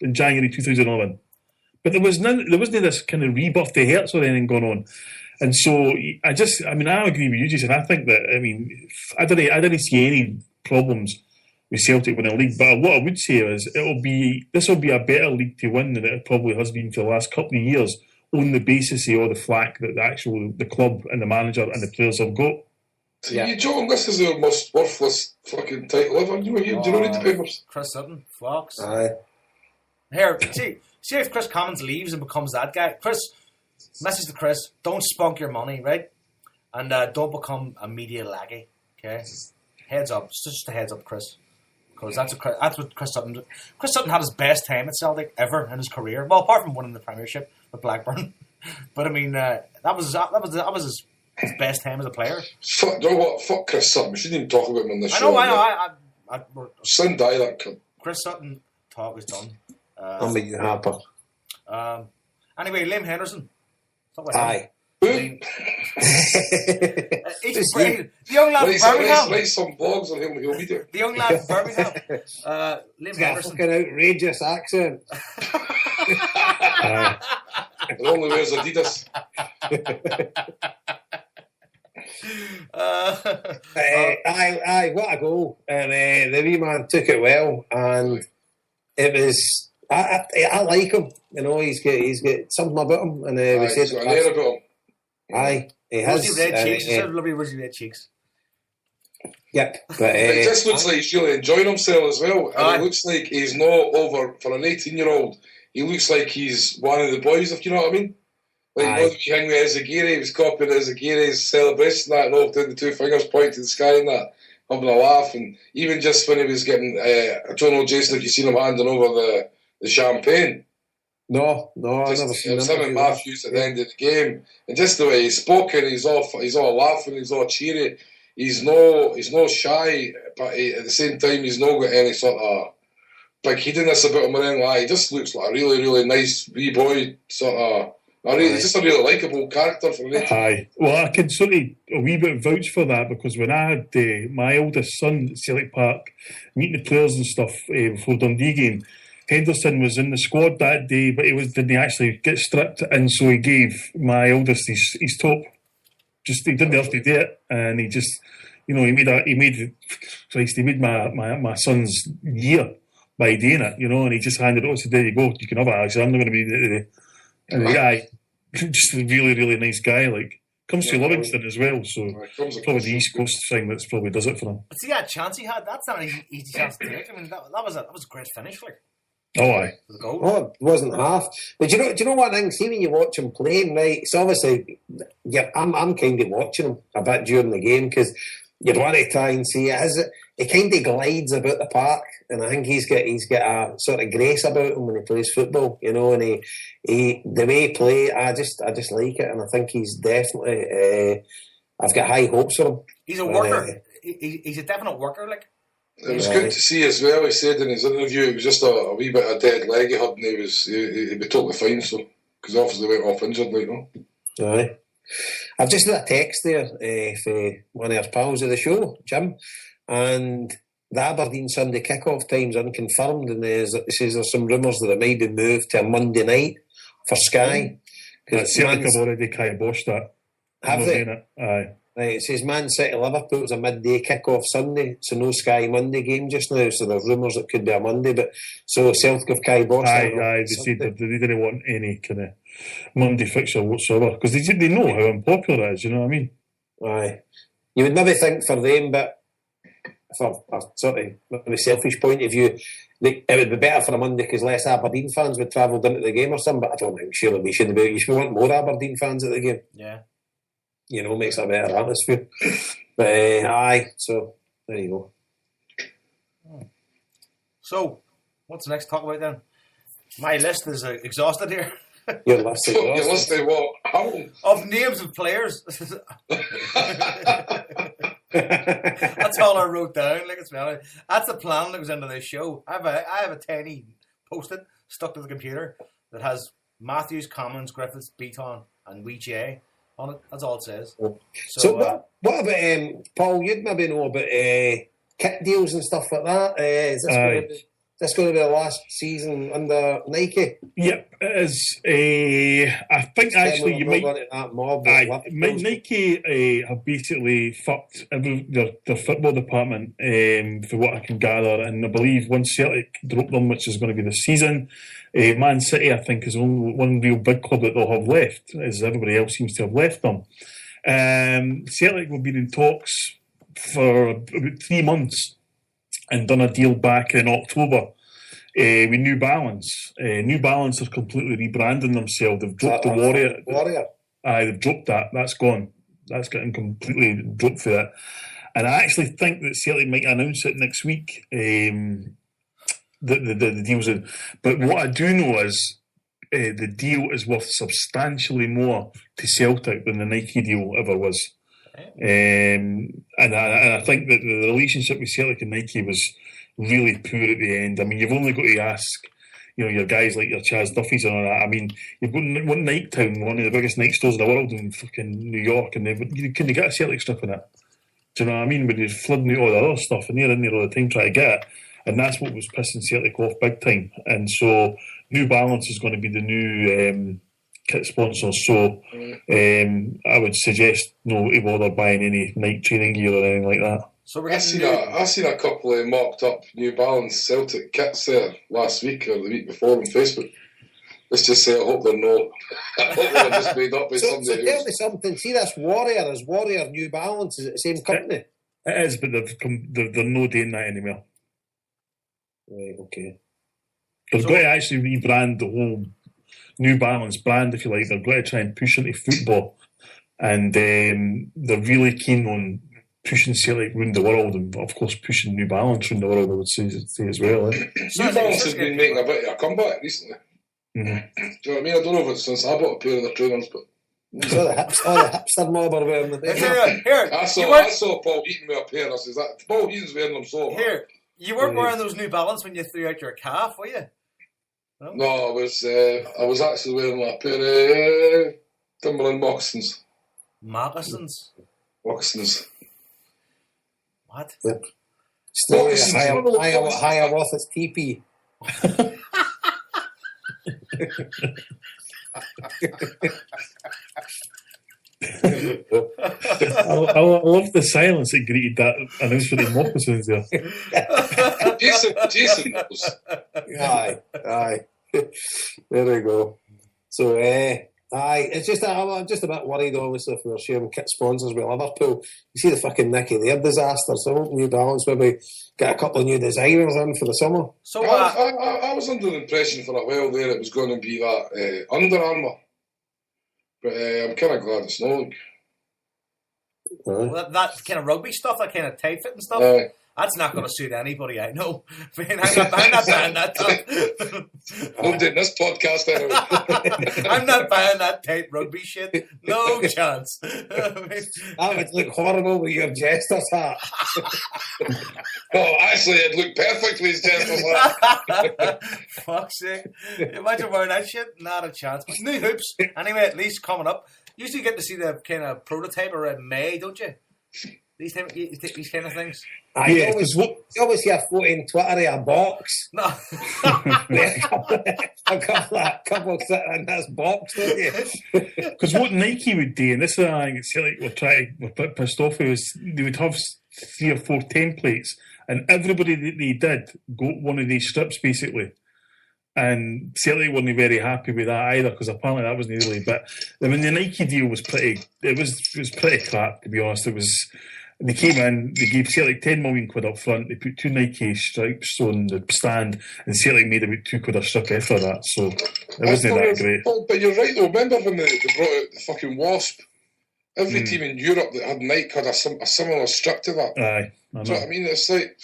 in January 2011. But there wasn't this kind of rebirth to Hearts or anything going on. And so I agree with you, Jason. I think that, I didn't see any problems with Celtic winning the league. But what I would say is this will be a better league to win than it probably has been for the last couple of years, on the basis of all the flack that the club and the manager and the players have got. Yeah. You joking? This is the most worthless fucking title ever. You do you not read the papers? Chris Sutton, Fox. Aye. Here, see if Chris Commons leaves and becomes that guy. Chris, message to Chris: don't spunk your money, right? And don't become a media laggy. Okay, heads up, it's just a heads up, Chris, because that's what Chris Sutton did. Chris Sutton had his best time at Celtic ever in his career. Well, apart from winning the Premiership with Blackburn, but that was his best time as a player. Fuck, you know what? Fuck Chris Sutton. We shouldn't even talk about him on this show. I know. Son die that cunt. Chris Sutton talk is done. I'll make you happy. Anyway, Liam Henderson. Aye. The young lad from Birmingham. Write some blogs on him. He'll be there. The young lad from Birmingham. Liam Henderson. Fucking outrageous accent. He only wears Adidas. Aye, what a goal. And the wee man took it well, and it was... I like him. You know, he's got something about him. And we said... He's got an air about him. Aye, he has. Rosy red cheeks. He said lovely rosy red cheeks. Yep. But, it just looks like he's really enjoying himself as well. And it looks like he's not over... For an 18-year-old, he looks like he's one of the boys, if you know what I mean. Like, you know, the hang with Ezagiri, he was copying Ezagiri's celebration, that, and all doing the two fingers pointing to the sky and that, having a laugh. And even just when he was getting... I don't know, Jason, if you've seen him handing over the champagne. No, I've never seen him. It was him and Matthews at the end of the game. And just the way he's spoken, he's all laughing, he's all cheery. He's no shy, but at the same time, he's not got any sort of big headiness about him or anything like that. He just looks like a really, really nice wee boy, sort of. He's just a really likeable character for me. Aye. Well, I can sort of a wee bit vouch for that, because when I had my eldest son at Celtic Park meeting the players and stuff before Dundee game, Henderson was in the squad that day, but didn't actually get stripped, and so he gave my eldest his top. Just he didn't have to do it, and he just, he made my son's year by doing it, and he just handed it over. Said, "There you go, you can have it, Alex. I'm not going to be there." And the guy, just a really, really nice guy. Like, comes to Livingston as well, so probably the East Coast thing that's probably does it for him. But see that chance he had, that's not an easy chance to take. I mean, that was a great finish, like. Oh, aye. Oh, it wasn't half. But do you know what thing? See, when you watch him playing, right? It's obviously, I'm kind of watching him a bit during the game, because you'd want to try and see it. He kind of glides about the park, and I think he's got a sort of grace about him when he plays football, and he the way he plays, I just like it, and I think he's definitely. I've got high hopes for him. He's a worker. He's a definite worker, like. It was good to see as well. He said in his interview it was just a wee bit of dead leg he had, and he'd be totally fine. So because obviously went off injured, like Aye. I've just got a text there for one of our pals of the show, Jim, and the Aberdeen Sunday kick-off time's unconfirmed, and it says there's some rumours that it might be moved to a Monday night for Sky. Celtic have already kiboshed that. Have they? Aye. Right, it says Man City Liverpool's a midday kick-off Sunday, so no Sky Monday game just now, so there's rumours it could be a Monday, but so Celtic have kiboshed. Aye, they said that they didn't want any kind of Monday fixture whatsoever, because they know how unpopular it is, you know what I mean? Aye. You would maybe think for them, but for a sort of selfish point of view, it would be better for a Monday because less Aberdeen fans would travel down to the game or something, but I don't think surely we should be. You should want more Aberdeen fans at the game. Yeah. Makes a better atmosphere. But aye, so there you go. So, what's next to talk about then? My list is exhausted here. Your list is Your list of what? How? Of names of players. That's all I wrote down. Like, that's the plan that goes into this show. I have a tiny post-it stuck to the computer that has Matthews, Commons, Griffiths, Beaton, and Wee J on it. That's all it says. So what about Paul? You'd maybe know about kit deals and stuff like that. Is this this going to be the last season under Nike? Yep, it is. I think actually you might. Nike have basically fucked their football department, for what I can gather, and I believe once Celtic drop them, which is going to be this season, Man City I think is the only one real big club that they'll have left, as everybody else seems to have left them. Celtic will be in talks for about 3 months and done a deal back in October with New Balance. New Balance are completely rebranding themselves. They've dropped the Warrior. They've dropped that. That's gone. That's getting completely dropped for that. And I actually think that Celtic might announce it next week. The deal's in. But what I do know is the deal is worth substantially more to Celtic than the Nike deal ever was. And I think that the relationship with Celtic and Nike was really poor at the end. I mean, you've only got to ask, your guys like your Chaz Duffys and all that. I mean, you've got one Nike Town, one of the biggest Nike stores in the world in fucking New York, and can they get a Celtic strip in it? Do you know what I mean? When you're flooding out all the other stuff, and they're in there all the time trying to get it. And that's what was pissing Celtic off big time. And so New Balance is going to be the new kit sponsor. So I would suggest no to bother buying any Nike training gear or anything like that. So I seen a couple of mocked up New Balance Celtic kits there last week or the week before on Facebook. Let's just say I hope they're not. I hope they're just made up by somebody else. Tell me something. See this Warrior, is Warrior New Balance? Is it the same company? It is, but they're not doing that anymore. Right, okay. They've got to actually rebrand the whole New Balance brand, if you like. They've got to try and push into football. And they're really keen on pushing Celtic around the world, and of course pushing New Balance around the world, I would say as well. New Balance has been making a bit of a comeback recently. Mm-hmm. Do you know what I mean? I don't know if it's since I bought a pair of their trainers, but all the hipster mob are wearing them. Here, I saw Paul Heaton with a pair, and I says, that Paul Heaton's wearing them so. Here, you weren't wearing those New Balance when you threw out your calf, were you? No, I was actually wearing a pair of Timberland moccasins. Moccasins? What? Yep. Story Hiawatha's teepee. I love the silence that greeted that announcement of moccasins there. Jason knows. Aye. There we go. So, it's just I'm just a bit worried, obviously, if we're sharing kit sponsors with Liverpool. You see the fucking Nicky there disaster. So I hope New Balance maybe get a couple of new designers in for the summer. So I was under the impression for a while there it was going to be that Under Armour. But I'm kind of glad it's not. Well, that kind of rugby stuff, that kind of tight fit and stuff, that's not going to suit anybody, I know. I mean, I'm not buying that stuff. Nobody in this podcast anyway. I'm not buying that tight rugby shit. No chance. That would look horrible with your jester's hat. Oh, actually, it looked perfect with his jester's hat. Fuck's sake. Imagine wearing that shit. Not a chance. But new hoops, anyway, at least coming up. You usually get to see the kind of prototype around May, don't you? These kind of things. You always see a photo on Twitter of a box. No. a couple sitting in this box, don't you? Because what Nike would do, and this is I think Celtic were a bit pissed off with, is they would have 3 or 4 templates, and everybody that they did got one of these strips basically. And Celtic weren't very happy with that either, because apparently that wasn't really. But I mean, the Nike deal was pretty. It was pretty crap, to be honest. It was. They came in, they gave Celtic £10 million up front. They put 2 Nike stripes on the stand, and Celtic made about £2 a strip after that. So it wasn't that great. But you're right though. Remember when they brought out the fucking Wasp? Every team in Europe that had Nike had a similar strip to that. Aye, I know. Do you know what I mean? It's like.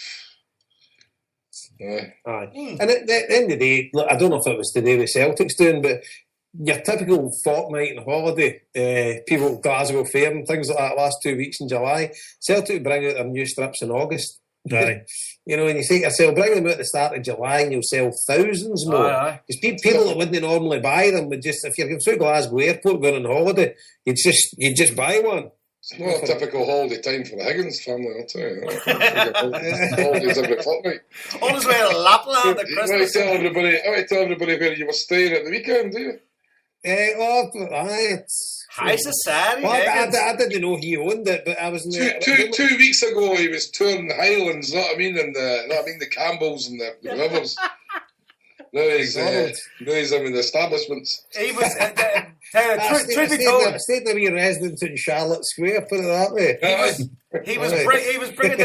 Aye. And at the end of the day, look, I don't know if it was today with Celtics doing, but your typical fortnight and holiday, people at Glasgow Fair and things like that, last 2 weeks in July, Celtic bring out their new strips in August. Aye. You know, and you say to yourself, bring them out at the start of July and you'll sell thousands more. Because people that wouldn't normally buy them would just, if you're going through Glasgow Airport going on holiday, you'd just buy one. It's not a typical holiday time for the Higgins family, I'll tell you. Holidays every fortnight. On his way to Lapland at Christmas. I want to tell everybody where you were staying at the weekend, do you? It's high society. Well, I didn't know he owned it, but I was in the, 2 weeks ago. He was touring the Highlands. Know what I mean? And the Campbells and the Rivers. Now he's in the establishments. He was. I stayed in a wee residence in Charlotte Square. Put it that way. He was bringing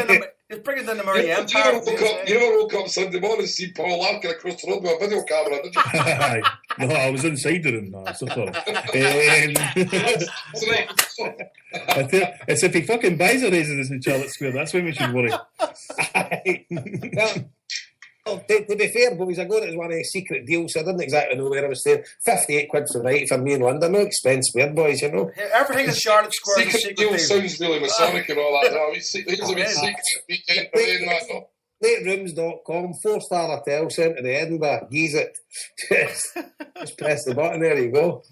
in the Murray Empire. You never woke up Sunday morning and see Paul Larkin across the road with a video camera, did you? No, I was inside the room. No, so sorry. It's if he fucking buys a residence in Charlotte Square, that's when we should worry. Well, to be fair, boys, I got it as one of the secret deals, so I didn't exactly know where I was staying. 58 quid for the night for me in London. No expense spared, boys, you know. Everything in Charlotte Square is a secret deal. Sounds really Masonic and all that. Here's a wee secret weekend for doing that, no? Laterooms.com, 4-star hotel, centre of Edinburgh. Geese it. Just press the button, there you go.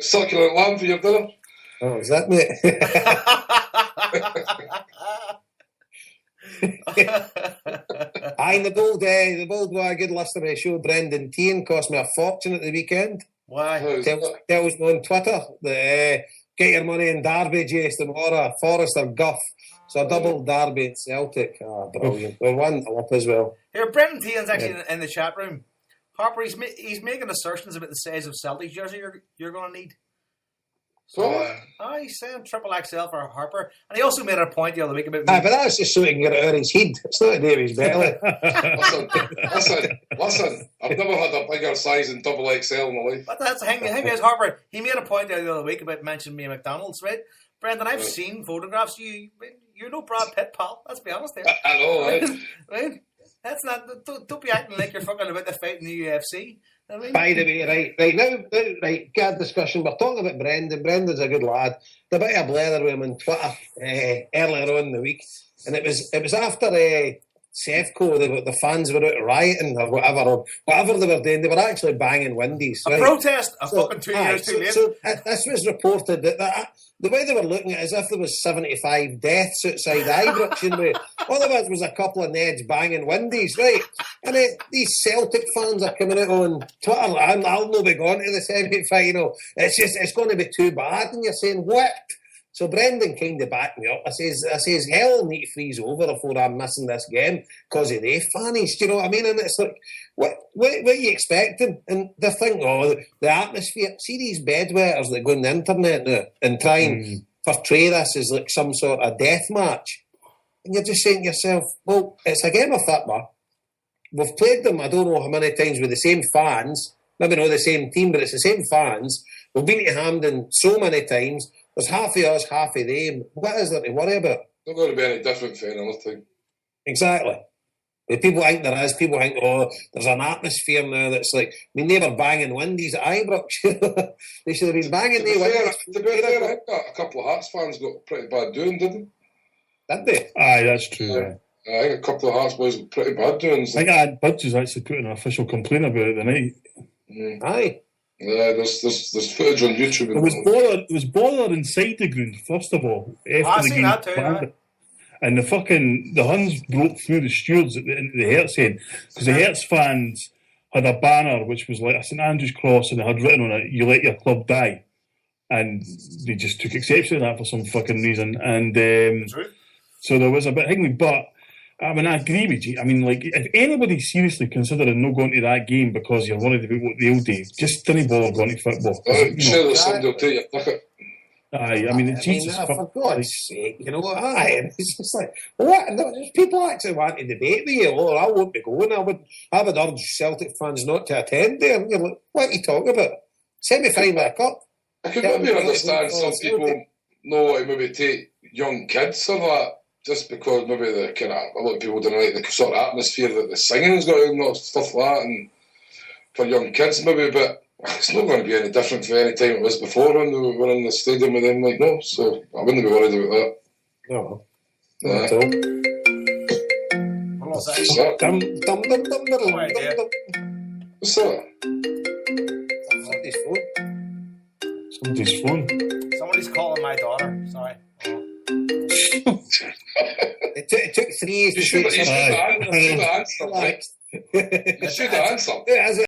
Succulent lamb for your dinner. Oh, is that, mate? Aye, the bold why good listener I showed Brendan Tean cost me a fortune at the weekend. Why? Tells me on Twitter that get your money in Derby, Jason Mora, Forrester Guff. So a double Derby and Celtic. Brilliant. We won up as well. Here, Brendan Tean's actually in the chat room. Harper, he's making assertions about the size of Celtic jersey you're going to need. So, he's saying triple XL for Harper. And he also made a point the other week about... but that's just so he can get it out of his head. It's not to do with his belly. Listen. I've never had a bigger size than double XL in my life. But that's the thing is, Harper, he made a point the other week about mentioning me at McDonald's, right? Brendan, I've seen photographs. You're no Brad Pitt, pal. Let's be honest here. I know, right? That's not... Don't be acting like you're fucking about to fight in the UFC. I mean, by the way, right now, good discussion. We're talking about Brendan. Brendan's a good lad. The bit of blather with him on Twitter earlier on in the week, and it was after Sevco. The fans were out rioting or whatever they were doing. They were actually banging windies. A protest, fucking 2 years too late. So this was reported that the way they were looking at it as if there was 75 deaths outside Ibrox, you know. All of it was a couple of Neds banging windies, right? And these Celtic fans are coming out on Twitter, and I'll not be going to the semi-final. It's going to be too bad, and you're saying, what? So Brendan kind of backed me up. I says, hell will need to freeze over before I'm missing this game because of the fannies. Do you know what I mean? And it's like, what are you expecting? And they think, the atmosphere. See these bedwetters that go on the internet now and try and portray this as like some sort of death match. And you're just saying to yourself, well, it's a game of football. We've played them, I don't know how many times, with the same fans. Maybe not the same team, but it's the same fans. We've been to Hampden so many times. There's half of us, half of them. What is there to worry about? Not going to be any different for another time. Exactly. But people think there is. People think, there's an atmosphere now that's like... I mean, they were banging windies at Ibrox. They should have been banging the windies. To be fair, I think a couple of Hearts fans got pretty bad doing, didn't they? Did they? Aye, that's true. I think a couple of Hearts boys got pretty bad doing. I think I had Budges actually put an official complaint about it the night. Aye. Yeah, there's footage on YouTube. It was bother inside the ground, first of all. I've seen that too, and the Huns broke through the stewards into the Hertz end, because the Hertz fans had a banner which was like a St Andrew's cross, and it had written on it, "You let your club die." And they just took exception to that for some fucking reason. And so there was a bit hanging, but I mean, I agree with you. I mean, like, if anybody's seriously considering not going to that game because you're worried about what they'll do, just don't bother going to football. Sure that somebody will take your ticket. Aye, I mean, Jesus. For God's sake, you know what? Aye, it's just like, what? There's people actually want to debate with you. I won't be going. I would urge Celtic fans not to attend there. And you're like, what are you talking about? Semi-final of a cup. I can maybe understand some people know to maybe take young kids or that. Just because maybe a lot of people don't like the sort of atmosphere that the singing's got and stuff like that, and for young kids maybe, but it's not going to be any different for any time it was before when we were in the stadium with them, like, no, so I wouldn't be worried about that. No. Not at all. What's that? What's that? Somebody's phone. Somebody's phone. Somebody's calling my daughter. three. You should have answered. You should have answered.